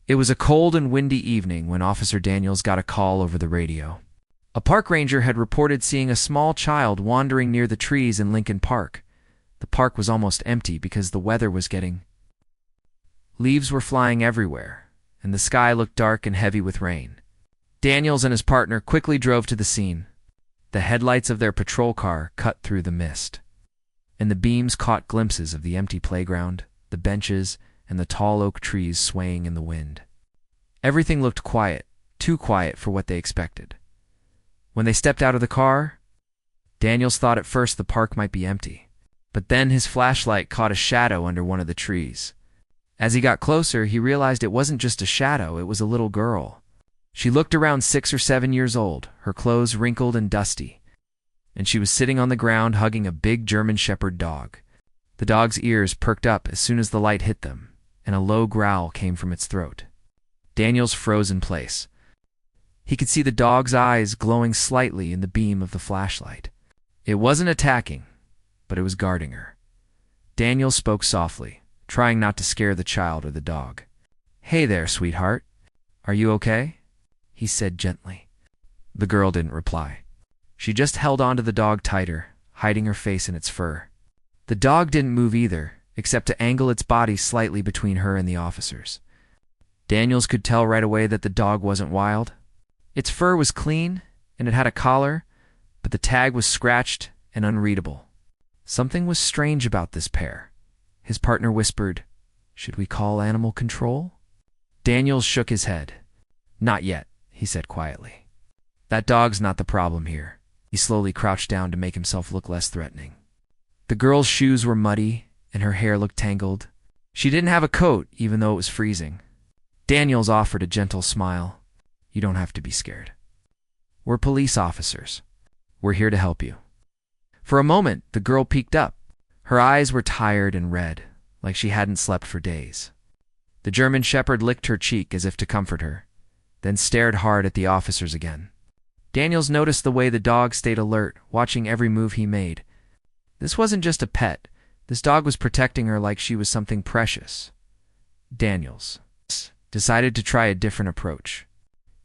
It was a cold and windy evening when Officer Daniels got a call over the radio. A park ranger had reported seeing a small child wandering near the trees in Lincoln Park. The park was almost empty because the weather was getting... Leaves were flying everywhere, and the sky looked dark and heavy with rain. Daniels and his partner quickly drove to the scene. The headlights of their patrol car cut through the mist, and the beams caught glimpses of the empty playground, the benches, and the tall oak trees swaying in the wind. Everything looked quiet, too quiet for what they expected. When they stepped out of the car, Daniels thought at first the park might be empty, but then his flashlight caught a shadow under one of the trees. As he got closer, he realized it wasn't just a shadow, it was a little girl. She looked around 6 or 7 years old, her clothes wrinkled and dusty, and she was sitting on the ground hugging a big German Shepherd dog. The dog's ears perked up as soon as the light hit them, and a low growl came from its throat. Daniels froze in place. He could see the dog's eyes glowing slightly in the beam of the flashlight. It wasn't attacking, but it was guarding her. Daniels spoke softly, trying not to scare the child or the dog. "Hey there, sweetheart. Are you okay?" he said gently. The girl didn't reply. She just held onto the dog tighter, hiding her face in its fur. The dog didn't move either, except to angle its body slightly between her and the officers. Daniels could tell right away that the dog wasn't wild. Its fur was clean, and it had a collar, but the tag was scratched and unreadable. Something was strange about this pair. His partner whispered, "Should we call animal control?" Daniels shook his head. "Not yet," he said quietly. "That dog's not the problem here." He slowly crouched down to make himself look less threatening. The girl's shoes were muddy, and her hair looked tangled. She didn't have a coat, even though it was freezing. Daniels offered a gentle smile. "You don't have to be scared. We're police officers. We're here to help you." For a moment, the girl peeked up. Her eyes were tired and red, like she hadn't slept for days. The German Shepherd licked her cheek as if to comfort her, then stared hard at the officers again. Daniels noticed the way the dog stayed alert, watching every move he made. This wasn't just a pet. This dog was protecting her like she was something precious. Daniels decided to try a different approach.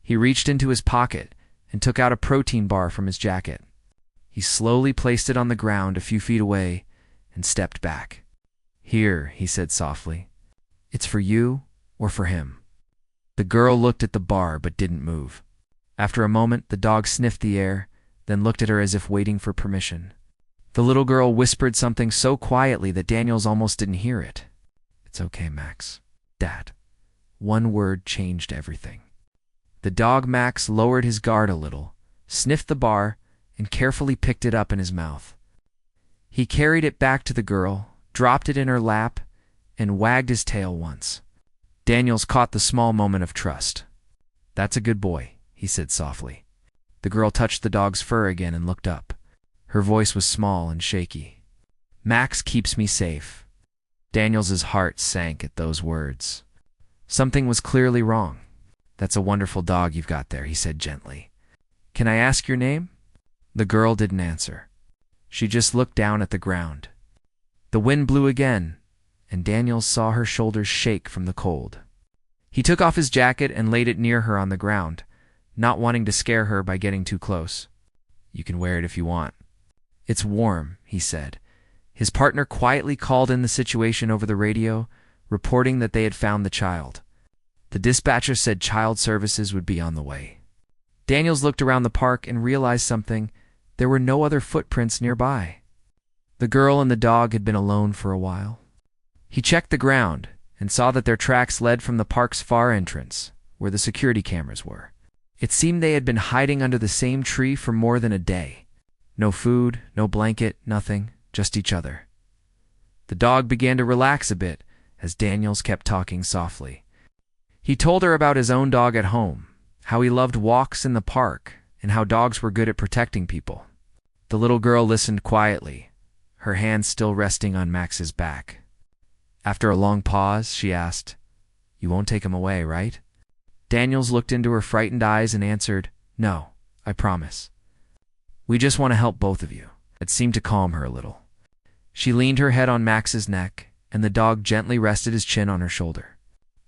He reached into his pocket and took out a protein bar from his jacket. He slowly placed it on the ground a few feet away and stepped back. "Here," he said softly. "It's for you or for him." The girl looked at the bar but didn't move. After a moment, the dog sniffed the air, then looked at her as if waiting for permission. The little girl whispered something so quietly that Daniels almost didn't hear it. "It's okay, Max. Dad." One word changed everything. The dog Max lowered his guard a little, sniffed the bar, and carefully picked it up in his mouth. He carried it back to the girl, dropped it in her lap, and wagged his tail once. Daniels caught the small moment of trust. "That's a good boy," he said softly. The girl touched the dog's fur again and looked up. Her voice was small and shaky. "Max keeps me safe." Daniels's heart sank at those words. Something was clearly wrong. "That's a wonderful dog you've got there," he said gently. "Can I ask your name?" The girl didn't answer. She just looked down at the ground. The wind blew again, and Daniels saw her shoulders shake from the cold. He took off his jacket and laid it near her on the ground, not wanting to scare her by getting too close. "You can wear it if you want." "It's warm," he said. His partner quietly called in the situation over the radio, reporting that they had found the child. The dispatcher said child services would be on the way. Daniels looked around the park and realized something. There were no other footprints nearby. The girl and the dog had been alone for a while. He checked the ground and saw that their tracks led from the park's far entrance, where the security cameras were. It seemed they had been hiding under the same tree for more than a day. No food, no blanket, nothing, just each other. The dog began to relax a bit as Daniels kept talking softly. He told her about his own dog at home, how he loved walks in the park, and how dogs were good at protecting people. The little girl listened quietly, her hand still resting on Max's back. After a long pause, she asked, "You won't take him away, right?" Daniels looked into her frightened eyes and answered, "No, I promise. We just want to help both of you." It seemed to calm her a little. She leaned her head on Max's neck, and the dog gently rested his chin on her shoulder.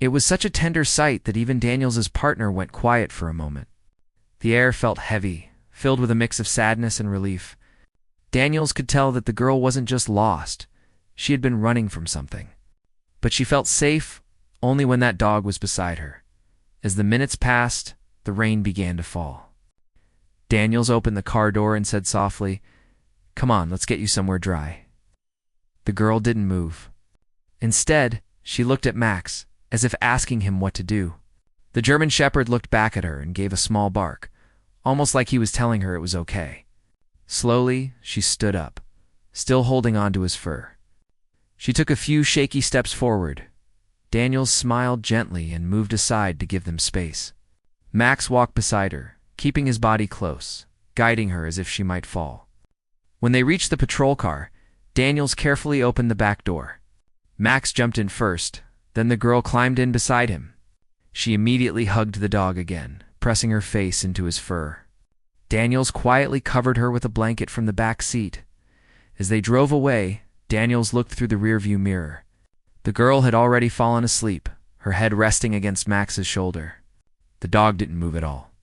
It was such a tender sight that even Daniels's partner went quiet for a moment. The air felt heavy, filled with a mix of sadness and relief. Daniels could tell that the girl wasn't just lost. She had been running from something. But she felt safe only when that dog was beside her. As the minutes passed, the rain began to fall. Daniels opened the car door and said softly, "Come on, let's get you somewhere dry." The girl didn't move. Instead, she looked at Max, as if asking him what to do. The German Shepherd looked back at her and gave a small bark, almost like he was telling her it was okay. Slowly, she stood up, still holding on to his fur. She took a few shaky steps forward. Daniels smiled gently and moved aside to give them space. Max walked beside her, keeping his body close, guiding her as if she might fall. When they reached the patrol car, Daniels carefully opened the back door. Max jumped in first, then the girl climbed in beside him. She immediately hugged the dog again, pressing her face into his fur. Daniels quietly covered her with a blanket from the back seat. As they drove away, Daniels looked through the rearview mirror. The girl had already fallen asleep, her head resting against Max's shoulder. The dog didn't move at all.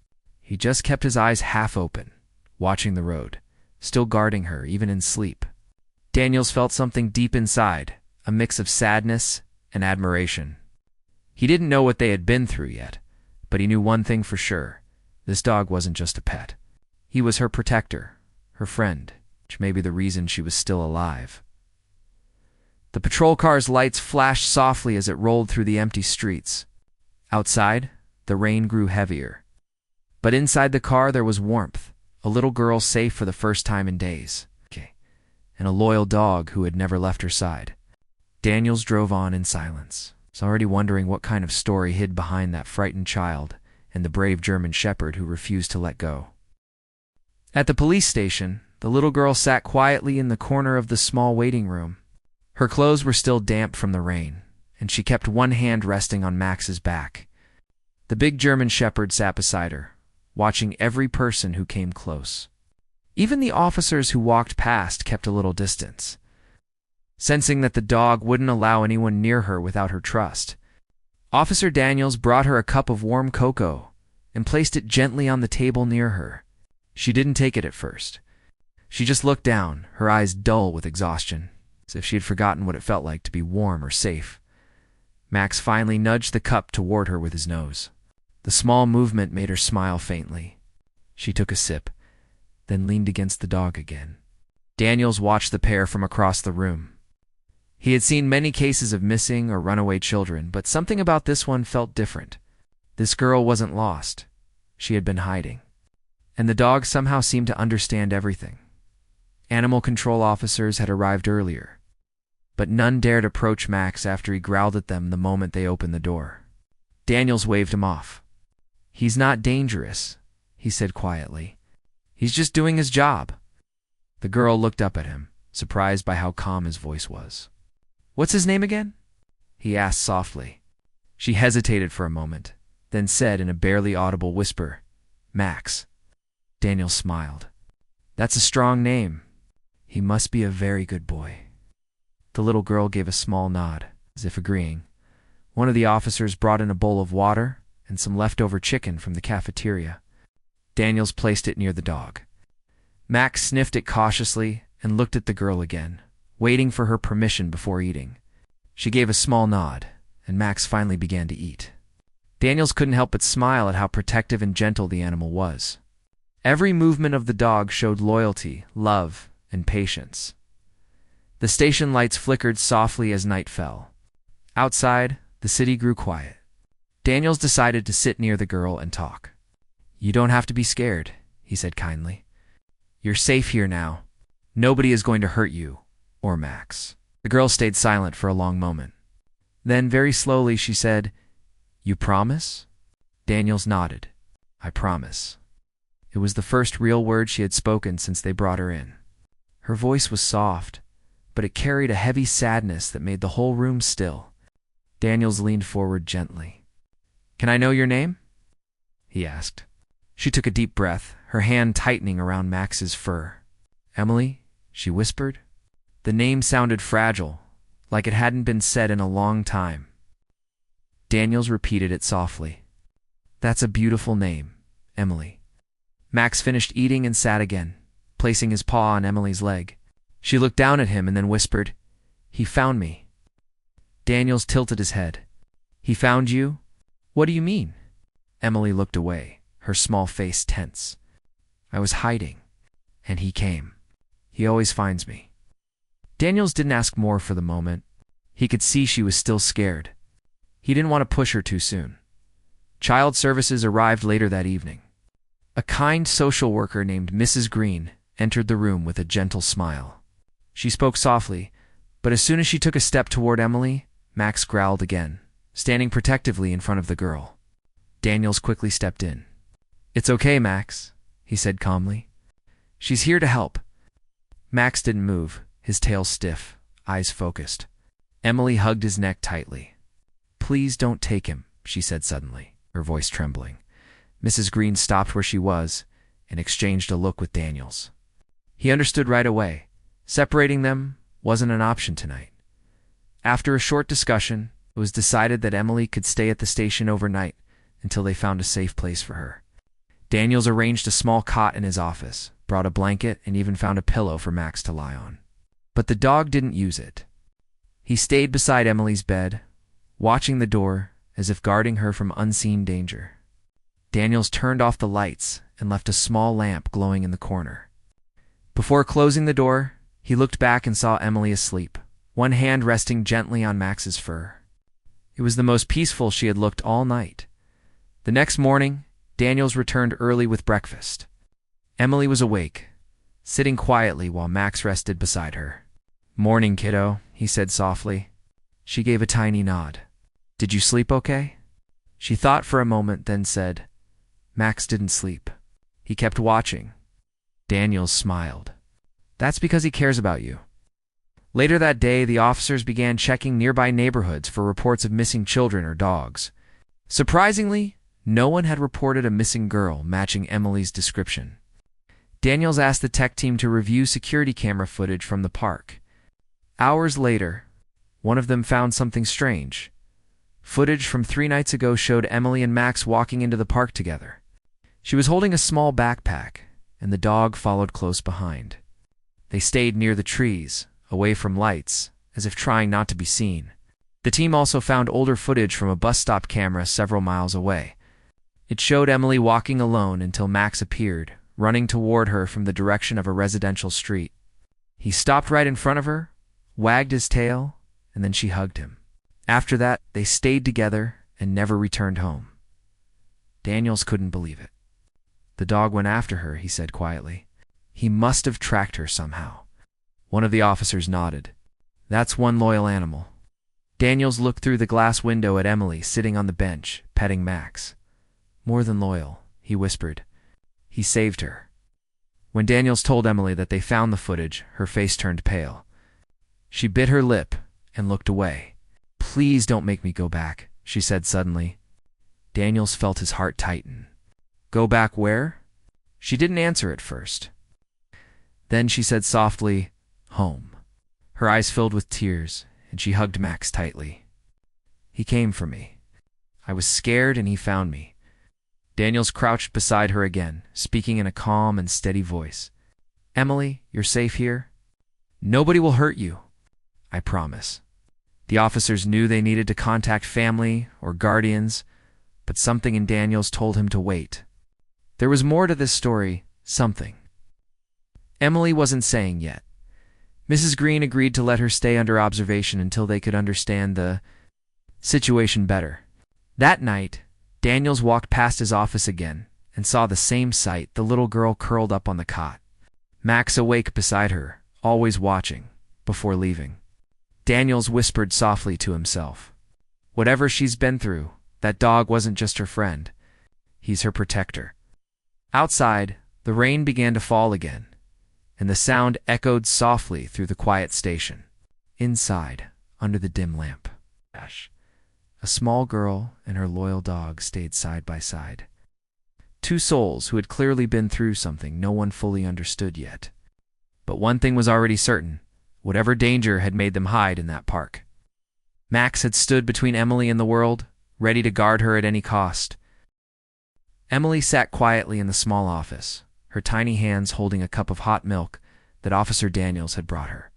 He just kept his eyes half open, watching the road, still guarding her even in sleep. Daniels felt something deep inside, a mix of sadness and admiration. He didn't know what they had been through yet, but he knew one thing for sure. This dog wasn't just a pet. He was her protector, her friend, which may be the reason she was still alive. The patrol car's lights flashed softly as it rolled through the empty streets. Outside, the rain grew heavier. But inside the car there was warmth, a little girl safe for the first time in days, and a loyal dog who had never left her side. Daniels drove on in silence. He was already wondering what kind of story hid behind that frightened child and the brave German Shepherd who refused to let go. At the police station, the little girl sat quietly in the corner of the small waiting room. Her clothes were still damp from the rain, and she kept one hand resting on Max's back. The big German Shepherd sat beside her, watching every person who came close. Even the officers who walked past kept a little distance, sensing that the dog wouldn't allow anyone near her without her trust. Officer Daniels brought her a cup of warm cocoa and placed it gently on the table near her. She didn't take it at first. She just looked down, her eyes dull with exhaustion, as if she had forgotten what it felt like to be warm or safe. Max finally nudged the cup toward her with his nose. The small movement made her smile faintly. She took a sip, then leaned against the dog again. Daniels watched the pair from across the room. He had seen many cases of missing or runaway children, but something about this one felt different. This girl wasn't lost. She had been hiding. And the dog somehow seemed to understand everything. Animal control officers had arrived earlier, but none dared approach Max after he growled at them the moment they opened the door. Daniels waved him off. "He's not dangerous," he said quietly. "He's just doing his job." The girl looked up at him, surprised by how calm his voice was. "What's his name again?" he asked softly. She hesitated for a moment, then said in a barely audible whisper, "Max." Daniel smiled. "That's a strong name. He must be a very good boy." The little girl gave a small nod, as if agreeing. One of the officers brought in a bowl of water and some leftover chicken from the cafeteria. Daniels placed it near the dog. Max sniffed it cautiously and looked at the girl again, waiting for her permission before eating. She gave a small nod, and Max finally began to eat. Daniels couldn't help but smile at how protective and gentle the animal was. Every movement of the dog showed loyalty, love, and patience. The station lights flickered softly as night fell. Outside, the city grew quiet. Daniels decided to sit near the girl and talk. "You don't have to be scared," he said kindly. "You're safe here now. Nobody is going to hurt you, or Max." The girl stayed silent for a long moment. Then, very slowly, she said, "You promise?" Daniels nodded. "I promise." It was the first real word she had spoken since they brought her in. Her voice was soft, but it carried a heavy sadness that made the whole room still. Daniels leaned forward gently. "Can I know your name?" he asked. She took a deep breath, her hand tightening around Max's fur. "Emily?" she whispered. The name sounded fragile, like it hadn't been said in a long time. Daniels repeated it softly. That's a beautiful name, Emily. Max finished eating and sat again, placing his paw on Emily's leg. She looked down at him and then whispered, He found me. Daniels tilted his head. He found you? What do you mean? Emily looked away, her small face tense. I was hiding, and he came. He always finds me. Daniels didn't ask more for the moment. He could see she was still scared. He didn't want to push her too soon. Child services arrived later that evening. A kind social worker named Mrs. Green entered the room with a gentle smile. She spoke softly, but as soon as she took a step toward Emily, Max growled again, standing protectively in front of the girl. Daniels quickly stepped in. It's okay, Max, he said calmly. She's here to help. Max didn't move, his tail stiff, eyes focused. Emily hugged his neck tightly. Please don't take him, she said suddenly, her voice trembling. Mrs. Green stopped where she was and exchanged a look with Daniels. He understood right away. Separating them wasn't an option tonight. After a short discussion, it was decided that Emily could stay at the station overnight until they found a safe place for her. Daniels arranged a small cot in his office, brought a blanket, and even found a pillow for Max to lie on. But the dog didn't use it. He stayed beside Emily's bed, watching the door as if guarding her from unseen danger. Daniels turned off the lights and left a small lamp glowing in the corner. Before closing the door, he looked back and saw Emily asleep, one hand resting gently on Max's fur. It was the most peaceful she had looked all night. The next morning, Daniels returned early with breakfast. Emily was awake, sitting quietly while Max rested beside her. Morning, kiddo, he said softly. She gave a tiny nod. Did you sleep okay? She thought for a moment, then said, Max didn't sleep. He kept watching. Daniels smiled. That's because he cares about you. Later that day, the officers began checking nearby neighborhoods for reports of missing children or dogs. Surprisingly, no one had reported a missing girl matching Emily's description. Daniels asked the tech team to review security camera footage from the park. Hours later, one of them found something strange. Footage from 3 nights ago showed Emily and Max walking into the park together. She was holding a small backpack, and the dog followed close behind. They stayed near the trees, away from lights, as if trying not to be seen. The team also found older footage from a bus stop camera several miles away. It showed Emily walking alone until Max appeared, running toward her from the direction of a residential street. He stopped right in front of her, wagged his tail, and then she hugged him. After that, they stayed together and never returned home. Daniels couldn't believe it. The dog went after her, he said quietly. He must have tracked her somehow. One of the officers nodded. That's one loyal animal. Daniels looked through the glass window at Emily sitting on the bench, petting Max. More than loyal, he whispered. He saved her. When Daniels told Emily that they found the footage, her face turned pale. She bit her lip and looked away. Please don't make me go back, she said suddenly. Daniels felt his heart tighten. Go back where? She didn't answer at first. Then she said softly, home. Her eyes filled with tears, and she hugged Max tightly. He came for me. I was scared and he found me. Daniels crouched beside her again, speaking in a calm and steady voice. Emily, you're safe here? Nobody will hurt you. I promise. The officers knew they needed to contact family or guardians, but something in Daniels told him to wait. There was more to this story, something. Emily wasn't saying yet. Mrs. Green agreed to let her stay under observation until they could understand the situation better. That night, Daniels walked past his office again and saw the same sight, the little girl curled up on the cot. Max awake beside her, always watching, before leaving. Daniels whispered softly to himself. Whatever she's been through, that dog wasn't just her friend. He's her protector. Outside, the rain began to fall again, and the sound echoed softly through the quiet station. Inside, under the dim lamp, a small girl and her loyal dog stayed side by side. Two souls who had clearly been through something no one fully understood yet. But one thing was already certain. Whatever danger had made them hide in that park. Max had stood between Emily and the world, ready to guard her at any cost. Emily sat quietly in the small office, her tiny hands holding a cup of hot milk that Officer Daniels had brought her.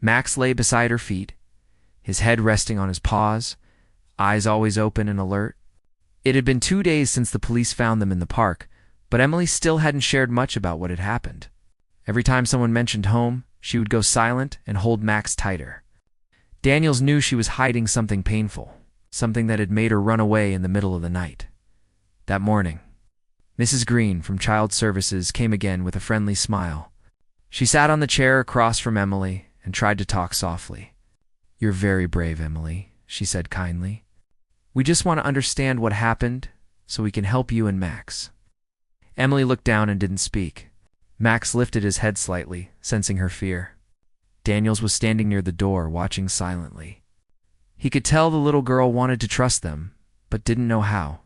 Max lay beside her feet, his head resting on his paws, eyes always open and alert. It had been 2 days since the police found them in the park, but Emily still hadn't shared much about what had happened. Every time someone mentioned home, she would go silent and hold Max tighter. Daniels knew she was hiding something painful, something that had made her run away in the middle of the night. That morning, Mrs. Green from Child Services came again with a friendly smile. She sat on the chair across from Emily and tried to talk softly. "You're very brave, Emily," she said kindly. "We just want to understand what happened so we can help you and Max." Emily looked down and didn't speak. Max lifted his head slightly, sensing her fear. Daniels was standing near the door, watching silently. He could tell the little girl wanted to trust them, but didn't know how.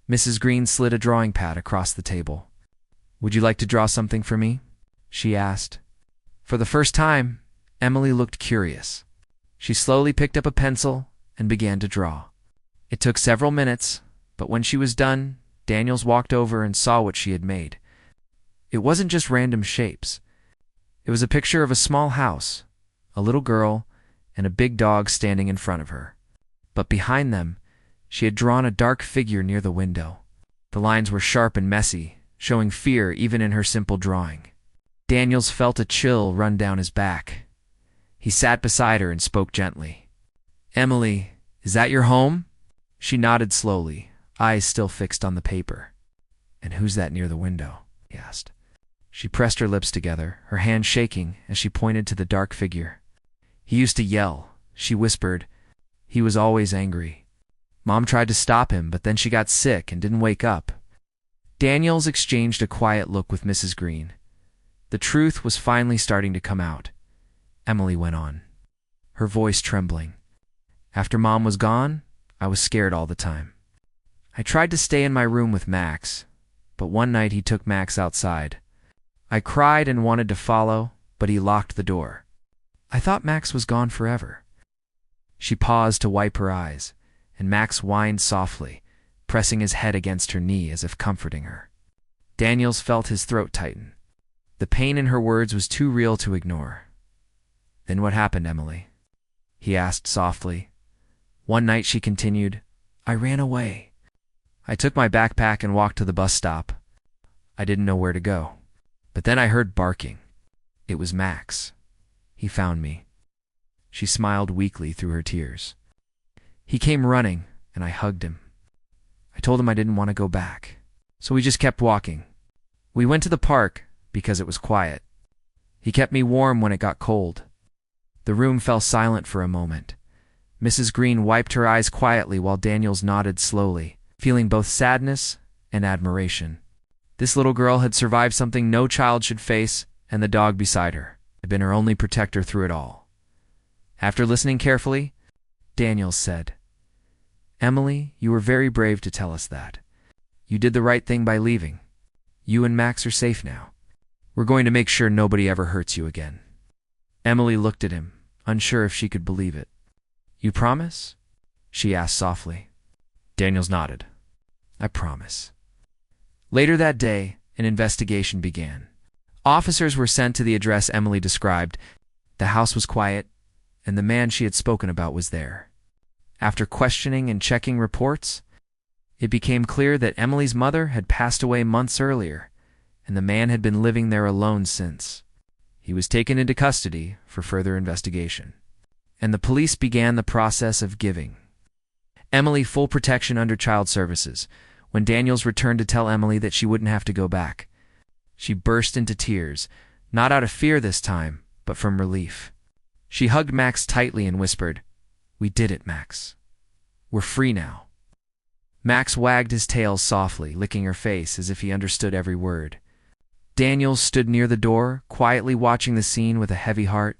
Mrs. Green slid a drawing pad across the table. "Would you like to draw something for me?" she asked. For the first time, Emily looked curious. She slowly picked up a pencil and began to draw. It took several minutes, but when she was done, Daniels walked over and saw what she had made. It wasn't just random shapes. It was a picture of a small house, a little girl, and a big dog standing in front of her. But behind them, she had drawn a dark figure near the window. The lines were sharp and messy, showing fear even in her simple drawing. Daniels felt a chill run down his back. He sat beside her and spoke gently. "Emily, is that your home?" She nodded slowly, eyes still fixed on the paper. "And who's that near the window?" he asked. She pressed her lips together, her hand shaking as she pointed to the dark figure. "He used to yell," she whispered. "He was always angry. Mom tried to stop him, but then she got sick and didn't wake up." Daniels exchanged a quiet look with Mrs. Green. The truth was finally starting to come out. Emily went on, her voice trembling. "After Mom was gone, I was scared all the time. I tried to stay in my room with Max, but one night he took Max outside. I cried and wanted to follow, but he locked the door. I thought Max was gone forever." She paused to wipe her eyes, and Max whined softly, pressing his head against her knee as if comforting her. Daniels felt his throat tighten. The pain in her words was too real to ignore. "Then what happened, Emily?" he asked softly. "One night," she continued, "I ran away. I took my backpack and walked to the bus stop. I didn't know where to go. But then I heard barking. It was Max. He found me." She smiled weakly through her tears. "He came running, and I hugged him. I told him I didn't want to go back. So we just kept walking. We went to the park because it was quiet. He kept me warm when it got cold." The room fell silent for a moment. Mrs. Green wiped her eyes quietly while Daniels nodded slowly, feeling both sadness and admiration. This little girl had survived something no child should face, and the dog beside her had been her only protector through it all. After listening carefully, Daniels said, "Emily, you were very brave to tell us that. You did the right thing by leaving. You and Max are safe now. We're going to make sure nobody ever hurts you again." Emily looked at him, unsure if she could believe it. "You promise?" she asked softly. Daniels nodded. "I promise." Later that day, an investigation began. Officers were sent to the address Emily described. The house was quiet, and the man she had spoken about was there. After questioning and checking reports, it became clear that Emily's mother had passed away months earlier, and the man had been living there alone since. He was taken into custody for further investigation, and the police began the process of giving Emily full protection under Child Services. When Daniels returned to tell Emily that she wouldn't have to go back, she burst into tears, not out of fear this time, but from relief. She hugged Max tightly and whispered, "We did it, Max. We're free now." Max wagged his tail softly, licking her face as if he understood every word. Daniels stood near the door, quietly watching the scene with a heavy heart.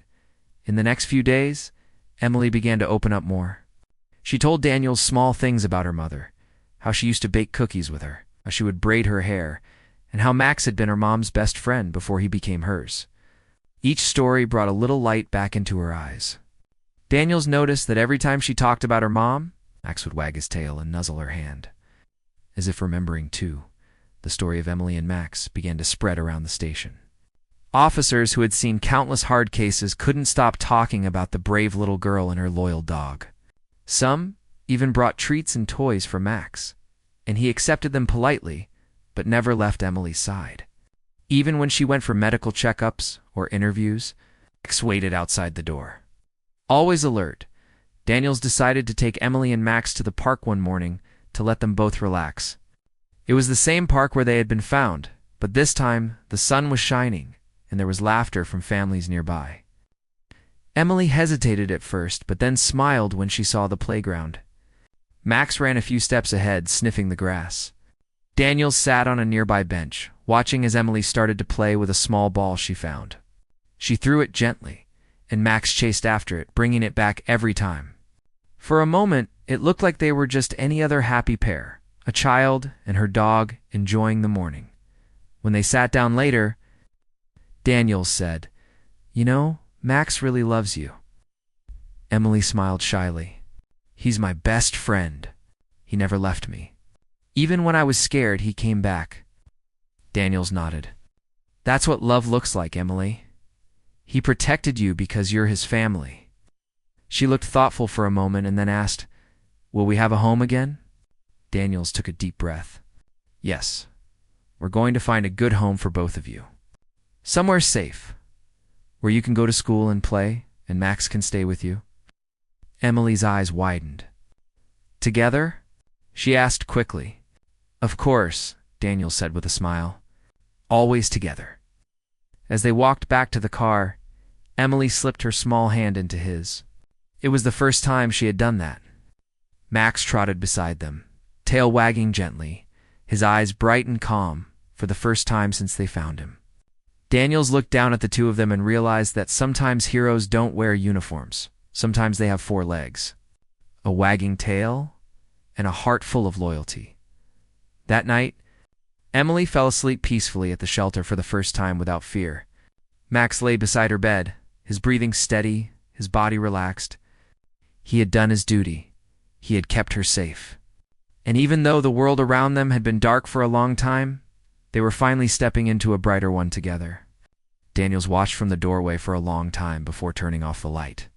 In the next few days, Emily began to open up more. She told Daniels small things about her mother, how she used to bake cookies with her, how she would braid her hair, and how Max had been her mom's best friend before he became hers. Each story brought a little light back into her eyes. Daniels noticed that every time she talked about her mom, Max would wag his tail and nuzzle her hand. As if remembering, too, the story of Emily and Max began to spread around the station. Officers who had seen countless hard cases couldn't stop talking about the brave little girl and her loyal dog. Some even brought treats and toys for Max, and he accepted them politely, but never left Emily's side. Even when she went for medical checkups or interviews, Max waited outside the door. Always alert, Daniels decided to take Emily and Max to the park one morning to let them both relax. It was the same park where they had been found, but this time the sun was shining, and there was laughter from families nearby. Emily hesitated at first, but then smiled when she saw the playground. Max ran a few steps ahead, sniffing the grass. Daniels sat on a nearby bench, watching as Emily started to play with a small ball she found. She threw it gently, and Max chased after it, bringing it back every time. For a moment, it looked like they were just any other happy pair, a child and her dog enjoying the morning. When they sat down later, Daniels said, "You know, Max really loves you." Emily smiled shyly. "He's my best friend. He never left me. Even when I was scared, he came back." Daniels nodded. "That's what love looks like, Emily. He protected you because you're his family." She looked thoughtful for a moment and then asked, "Will we have a home again?" Daniels took a deep breath. "Yes. We're going to find a good home for both of you. Somewhere safe, where you can go to school and play, and Max can stay with you." Emily's eyes widened. "Together?" she asked quickly. "Of course," Daniels said with a smile. "Always together." As they walked back to the car, Emily slipped her small hand into his. It was the first time she had done that. Max trotted beside them, tail wagging gently, his eyes bright and calm for the first time since they found him. Daniels looked down at the two of them and realized that sometimes heroes don't wear uniforms. Sometimes they have four legs, a wagging tail, and a heart full of loyalty. That night, Emily fell asleep peacefully at the shelter for the first time without fear. Max lay beside her bed, his breathing steady, his body relaxed. He had done his duty. He had kept her safe. And even though the world around them had been dark for a long time, they were finally stepping into a brighter one together. Daniels watched from the doorway for a long time before turning off the light.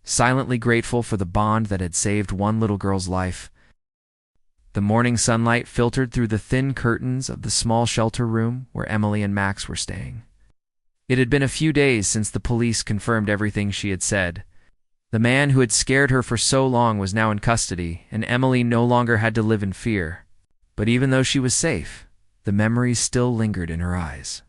Silently grateful for the bond that had saved one little girl's life, the morning sunlight filtered through the thin curtains of the small shelter room where Emily and Max were staying. It had been a few days since the police confirmed everything she had said. The man who had scared her for so long was now in custody, and Emily no longer had to live in fear. But even though she was safe, the memories still lingered in her eyes.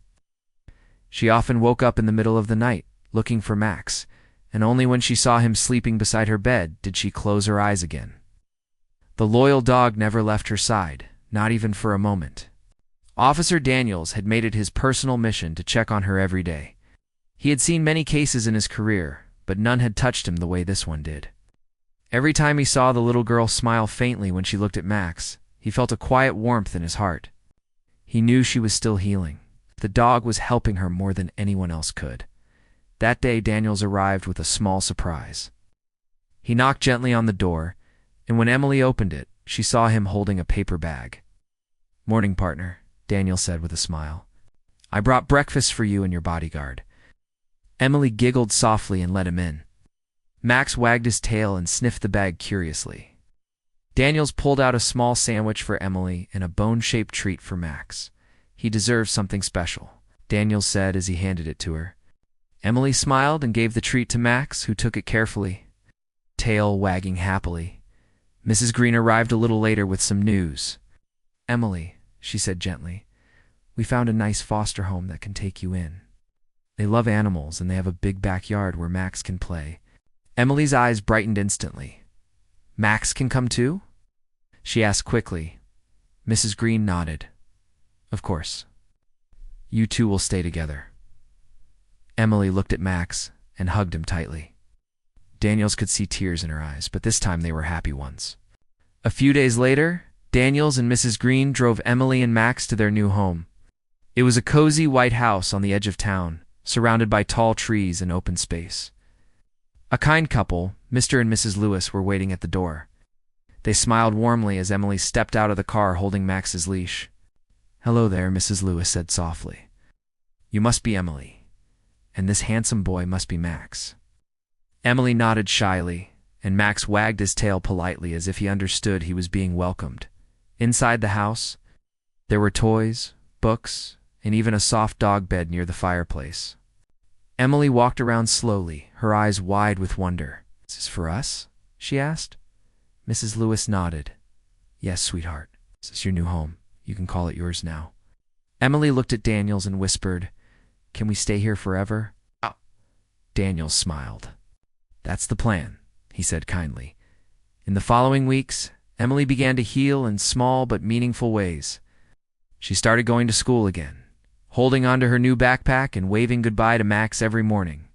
She often woke up in the middle of the night, looking for Max, and only when she saw him sleeping beside her bed did she close her eyes again. The loyal dog never left her side, not even for a moment. Officer Daniels had made it his personal mission to check on her every day. He had seen many cases in his career, but none had touched him the way this one did. Every time he saw the little girl smile faintly when she looked at Max, he felt a quiet warmth in his heart. He knew she was still healing. The dog was helping her more than anyone else could. That day, Daniels arrived with a small surprise. He knocked gently on the door, and when Emily opened it, she saw him holding a paper bag. "Morning, partner," Daniel said with a smile. "I brought breakfast for you and your bodyguard." Emily giggled softly and let him in. Max wagged his tail and sniffed the bag curiously. Daniels pulled out a small sandwich for Emily and a bone-shaped treat for Max. He deserved something special, Daniels said as he handed it to her. Emily smiled and gave the treat to Max, who took it carefully, tail wagging happily. Mrs. Green arrived a little later with some news. "Emily," she said gently, "we found a nice foster home that can take you in. They love animals and they have a big backyard where Max can play." Emily's eyes brightened instantly. "Max can come too?" she asked quickly. Mrs. Green nodded. "Of course. You two will stay together." Emily looked at Max and hugged him tightly. Daniels could see tears in her eyes, but this time they were happy ones. A few days later, Daniels and Mrs. Green drove Emily and Max to their new home. It was a cozy white house on the edge of town, surrounded by tall trees and open space. A kind couple, Mr. and Mrs. Lewis, were waiting at the door. They smiled warmly as Emily stepped out of the car holding Max's leash. "Hello there," Mrs. Lewis said softly. "You must be Emily, and this handsome boy must be Max." Emily nodded shyly, and Max wagged his tail politely as if he understood he was being welcomed. Inside the house, there were toys, books, and even a soft dog bed near the fireplace. Emily walked around slowly, her eyes wide with wonder. "Is this for us?" she asked. Mrs. Lewis nodded. "Yes, sweetheart. This is your new home. You can call it yours now." Emily looked at Daniels and whispered, "Can we stay here forever?" "Oh." Daniels smiled. "That's the plan," he said kindly. In the following weeks, Emily began to heal in small but meaningful ways. She started going to school again, holding onto her new backpack and waving goodbye to Max every morning.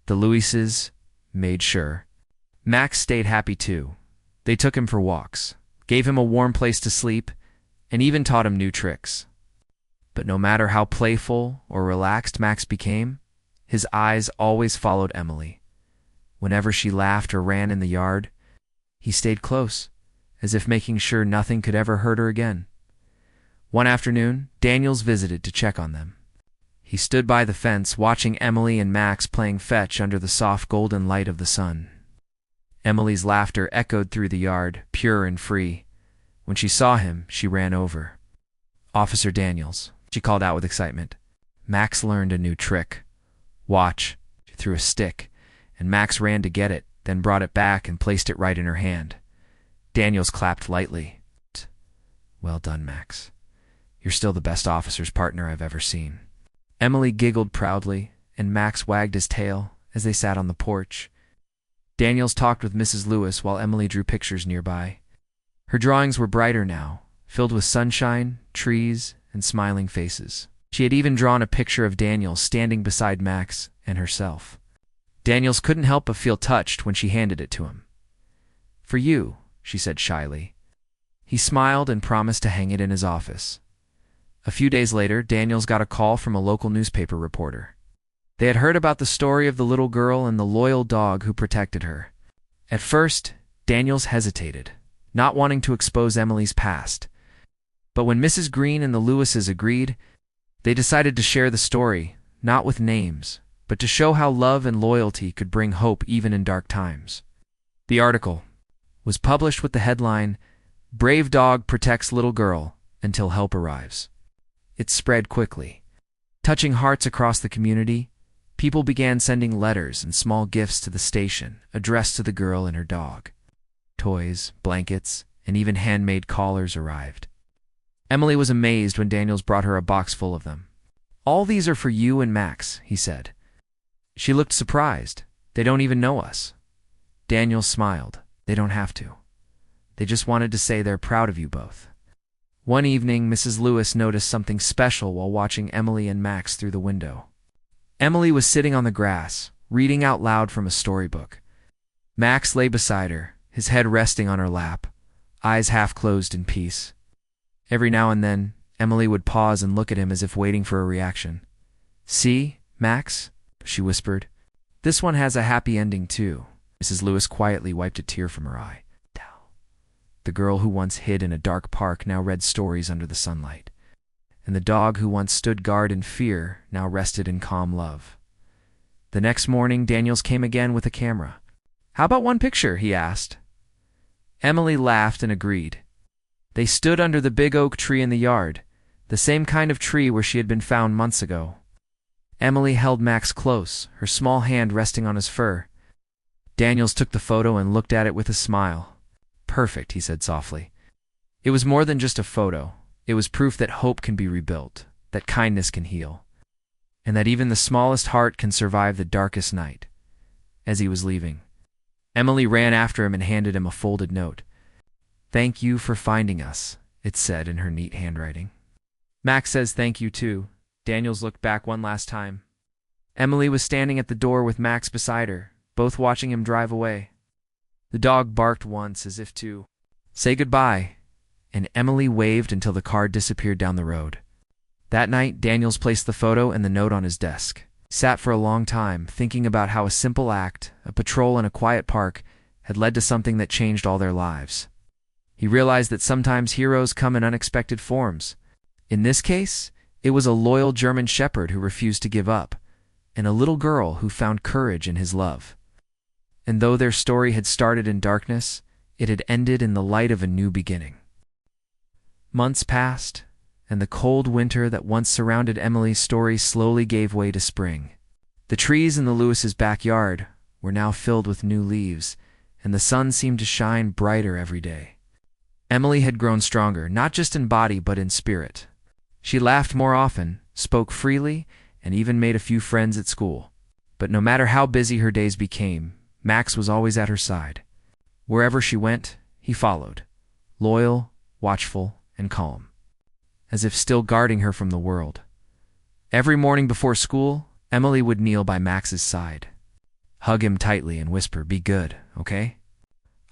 The Lewises made sure. Max stayed happy too. They took him for walks, gave him a warm place to sleep, and even taught him new tricks. But no matter how playful or relaxed Max became, his eyes always followed Emily. Whenever she laughed or ran in the yard, he stayed close, as if making sure nothing could ever hurt her again. One afternoon, Daniels visited to check on them. He stood by the fence watching Emily and Max playing fetch under the soft golden light of the sun. Emily's laughter echoed through the yard, pure and free. When she saw him, she ran over. "Officer Daniels," she called out with excitement. "Max learned a new trick. Watch." She threw a stick, and Max ran to get it, then brought it back and placed it right in her hand. Daniels clapped lightly. "Well done, Max. You're still the best officer's partner I've ever seen." Emily giggled proudly, and Max wagged his tail as they sat on the porch. Daniels talked with Mrs. Lewis while Emily drew pictures nearby. Her drawings were brighter now, filled with sunshine, trees, and smiling faces. She had even drawn a picture of Daniels standing beside Max and herself. Daniels couldn't help but feel touched when she handed it to him. "For you," she said shyly. He smiled and promised to hang it in his office. A few days later, Daniels got a call from a local newspaper reporter. They had heard about the story of the little girl and the loyal dog who protected her. At first, Daniels hesitated, not wanting to expose Emily's past. But when Mrs. Green and the Lewises agreed, they decided to share the story, not with names, but to show how love and loyalty could bring hope even in dark times. The article was published with the headline, "Brave Dog Protects Little Girl Until Help Arrives." It spread quickly. Touching hearts across the community, people began sending letters and small gifts to the station addressed to the girl and her dog. Toys, blankets, and even handmade collars arrived. Emily was amazed when Daniels brought her a box full of them. "All these are for you and Max," he said. She looked surprised. "They don't even know us." Daniels smiled. "They don't have to. They just wanted to say they're proud of you both." One evening, Mrs. Lewis noticed something special while watching Emily and Max through the window. Emily was sitting on the grass, reading out loud from a storybook. Max lay beside her, his head resting on her lap, eyes half closed in peace. Every now and then, Emily would pause and look at him as if waiting for a reaction. "See, Max?" she whispered. "This one has a happy ending too." Mrs. Lewis quietly wiped a tear from her eye. The girl who once hid in a dark park now read stories under the sunlight. And the dog who once stood guard in fear now rested in calm love. The next morning, Daniels came again with a camera. "How about one picture?" he asked. Emily laughed and agreed. They stood under the big oak tree in the yard, the same kind of tree where she had been found months ago. Emily held Max close, her small hand resting on his fur. Daniels took the photo and looked at it with a smile. "Perfect," he said softly. It was more than just a photo. It was proof that hope can be rebuilt, that kindness can heal, and that even the smallest heart can survive the darkest night. As he was leaving, Emily ran after him and handed him a folded note. "Thank you for finding us," it said in her neat handwriting. "Max says thank you too." Daniels looked back one last time. Emily was standing at the door with Max beside her, both watching him drive away. The dog barked once as if to say goodbye, and Emily waved until the car disappeared down the road. That night, Daniels placed the photo and the note on his desk. He sat for a long time, thinking about how a simple act, a patrol in a quiet park, had led to something that changed all their lives. He realized that sometimes heroes come in unexpected forms. In this case, it was a loyal German shepherd who refused to give up, and a little girl who found courage in his love. And though their story had started in darkness, it had ended in the light of a new beginning. Months passed, and the cold winter that once surrounded Emily's story slowly gave way to spring. The trees in the Lewis's backyard were now filled with new leaves, and the sun seemed to shine brighter every day. Emily had grown stronger, not just in body but in spirit. She laughed more often, spoke freely, and even made a few friends at school. But no matter how busy her days became, Max was always at her side. Wherever she went, he followed, loyal, watchful, and calm, as if still guarding her from the world. Every morning before school, Emily would kneel by Max's side, hug him tightly and whisper, "Be good, okay?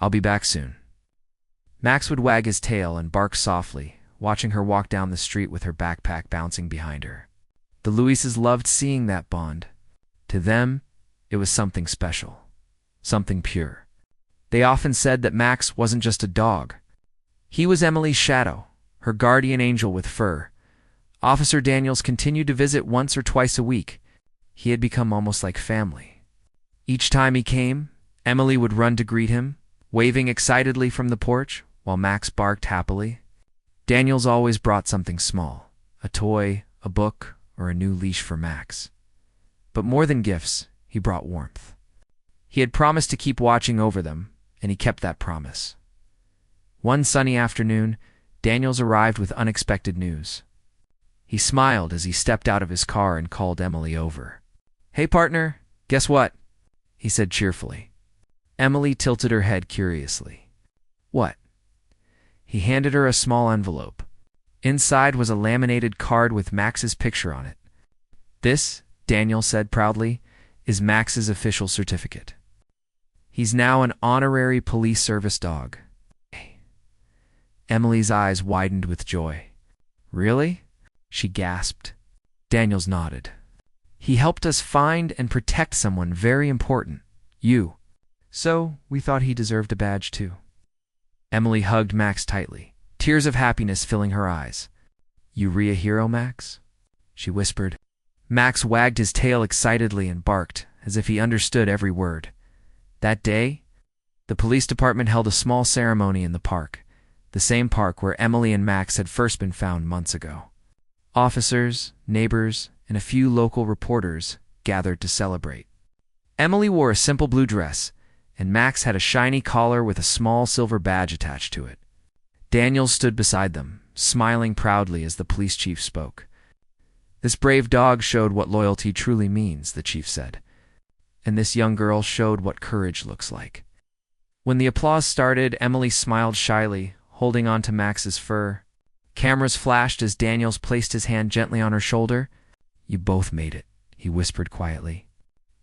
I'll be back soon." Max would wag his tail and bark softly, watching her walk down the street with her backpack bouncing behind her. The Lewises loved seeing that bond. To them, it was something special, something pure. They often said that Max wasn't just a dog. He was Emily's shadow, her guardian angel with fur. Officer Daniels continued to visit once or twice a week. He had become almost like family. Each time he came, Emily would run to greet him, waving excitedly from the porch, while Max barked happily. Daniels always brought something small, a toy, a book, or a new leash for Max. But more than gifts, he brought warmth. He had promised to keep watching over them, and he kept that promise. One sunny afternoon, Daniels arrived with unexpected news. He smiled as he stepped out of his car and called Emily over. "Hey, partner, guess what?" he said cheerfully. Emily tilted her head curiously. "What?" He handed her a small envelope. Inside was a laminated card with Max's picture on it. "This," Daniel said proudly, "is Max's official certificate. He's now an honorary police service dog." Emily's eyes widened with joy. "Really?" she gasped. Daniels nodded. "He helped us find and protect someone very important, you. So we thought he deserved a badge too." Emily hugged Max tightly, tears of happiness filling her eyes. "You re a hero, Max?" she whispered. Max wagged his tail excitedly and barked, as if he understood every word. That day, the police department held a small ceremony in the park, the same park where Emily and Max had first been found months ago. Officers, neighbors, and a few local reporters gathered to celebrate. Emily wore a simple blue dress, and Max had a shiny collar with a small silver badge attached to it. Daniel stood beside them, smiling proudly as the police chief spoke. "This brave dog showed what loyalty truly means," the chief said. "And this young girl showed what courage looks like." When the applause started, Emily smiled shyly, holding on to Max's fur. Cameras flashed as Daniels placed his hand gently on her shoulder. "You both made it," he whispered quietly.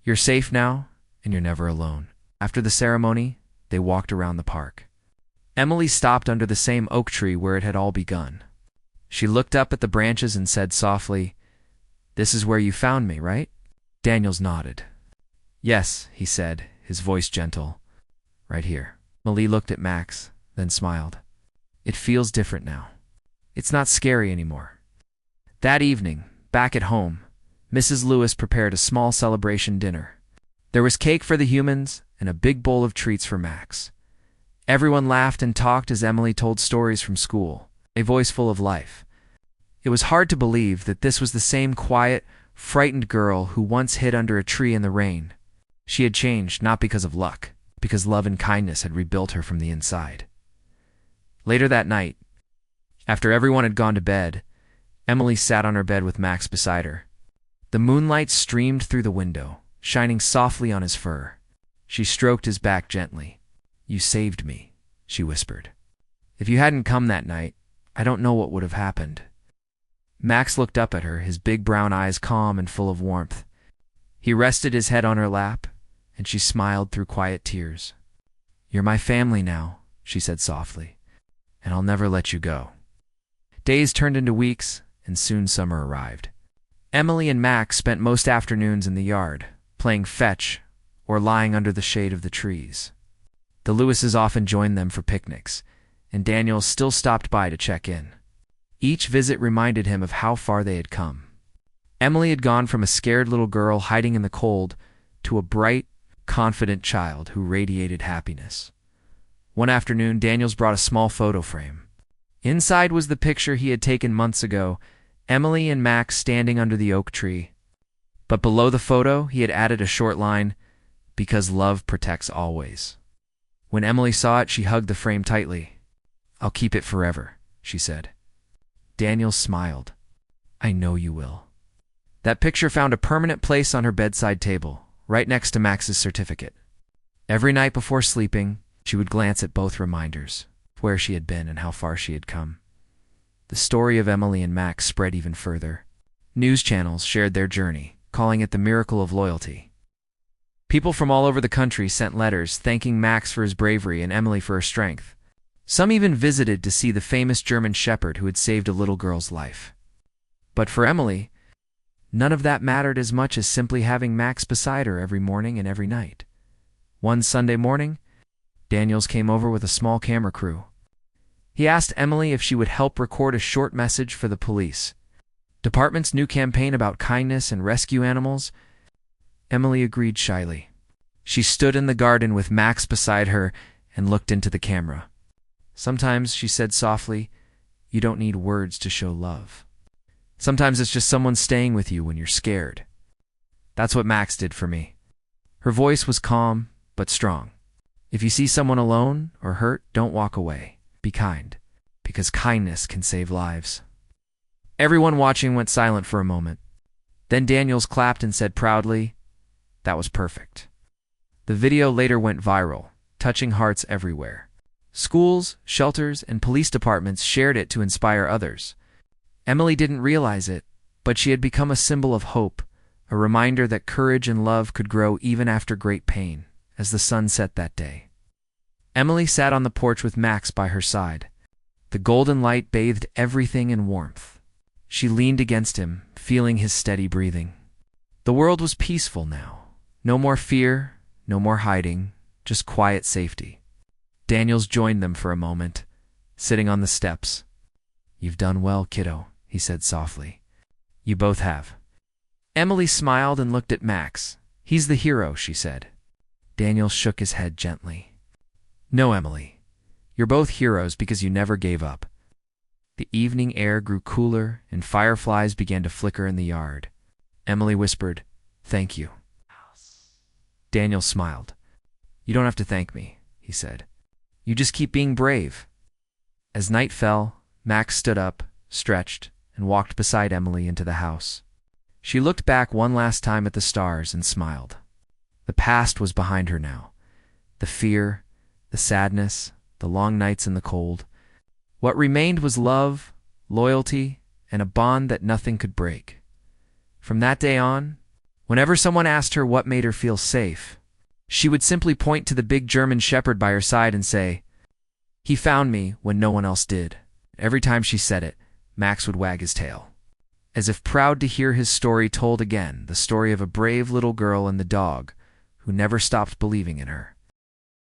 "You're safe now, and you're never alone." After the ceremony, they walked around the park. Emily stopped under the same oak tree where it had all begun. She looked up at the branches and said softly, "This is where you found me, right?" Daniels nodded. "Yes," he said, his voice gentle. "Right here." Emily looked at Max, then smiled. "It feels different now. It's not scary anymore." That evening, back at home, Mrs. Lewis prepared a small celebration dinner. There was cake for the humans and a big bowl of treats for Max. Everyone laughed and talked as Emily told stories from school, a voice full of life. It was hard to believe that this was the same quiet, frightened girl who once hid under a tree in the rain. She had changed not because of luck, because love and kindness had rebuilt her from the inside. Later that night, after everyone had gone to bed, Emily sat on her bed with Max beside her. The moonlight streamed through the window, shining softly on his fur. She stroked his back gently. "You saved me," she whispered. "If you hadn't come that night, I don't know what would have happened." Max looked up at her, his big brown eyes calm and full of warmth. He rested his head on her lap, and she smiled through quiet tears. "You're my family now," she said softly, "and I'll never let you go." Days turned into weeks, and soon summer arrived. Emily and Max spent most afternoons in the yard, playing fetch or lying under the shade of the trees. The Lewises often joined them for picnics, and Daniels still stopped by to check in. Each visit reminded him of how far they had come. Emily had gone from a scared little girl hiding in the cold to a bright, confident child who radiated happiness. One afternoon, Daniels brought a small photo frame. Inside was the picture he had taken months ago, Emily and Max standing under the oak tree. But below the photo, he had added a short line, "Because love protects always." When Emily saw it, she hugged the frame tightly. "I'll keep it forever," she said. Daniels smiled. "I know you will." That picture found a permanent place on her bedside table, right next to Max's certificate. Every night before sleeping, she would glance at both reminders, where she had been and how far she had come. The story of Emily and Max spread even further. News channels shared their journey, calling it the miracle of loyalty. People from all over the country sent letters thanking Max for his bravery and Emily for her strength. Some even visited to see the famous German shepherd who had saved a little girl's life. But for Emily, none of that mattered as much as simply having Max beside her every morning and every night. One Sunday morning, Daniels came over with a small camera crew. He asked Emily if she would help record a short message for the police department's new campaign about kindness and rescue animals. Emily agreed shyly. She stood in the garden with Max beside her and looked into the camera. "Sometimes," she said softly, "you don't need words to show love. Sometimes it's just someone staying with you when you're scared. That's what Max did for me." Her voice was calm but strong. "If you see someone alone or hurt, don't walk away. Be kind, because kindness can save lives." Everyone watching went silent for a moment. Then Daniels clapped and said proudly, "That was perfect." The video later went viral, touching hearts everywhere. Schools, shelters, and police departments shared it to inspire others. Emily didn't realize it, but she had become a symbol of hope, a reminder that courage and love could grow even after great pain, as the sun set that day. Emily sat on the porch with Max by her side. The golden light bathed everything in warmth. She leaned against him, feeling his steady breathing. The world was peaceful now. No more fear, no more hiding, just quiet safety. Daniels joined them for a moment, sitting on the steps. "You've done well, kiddo," he said softly. "You both have." Emily smiled and looked at Max. "He's the hero," she said. Daniels shook his head gently. "No, Emily. You're both heroes because you never gave up." The evening air grew cooler and fireflies began to flicker in the yard. Emily whispered, "Thank you." Daniel smiled. "You don't have to thank me," he said. "You just keep being brave." As night fell, Max stood up, stretched, and walked beside Emily into the house. She looked back one last time at the stars and smiled. The past was behind her now. The fear, the sadness, the long nights in the cold. What remained was love, loyalty, and a bond that nothing could break. From that day on, whenever someone asked her what made her feel safe, she would simply point to the big German shepherd by her side and say, "He found me when no one else did." Every time she said it, Max would wag his tail, as if proud to hear his story told again, the story of a brave little girl and the dog who never stopped believing in her.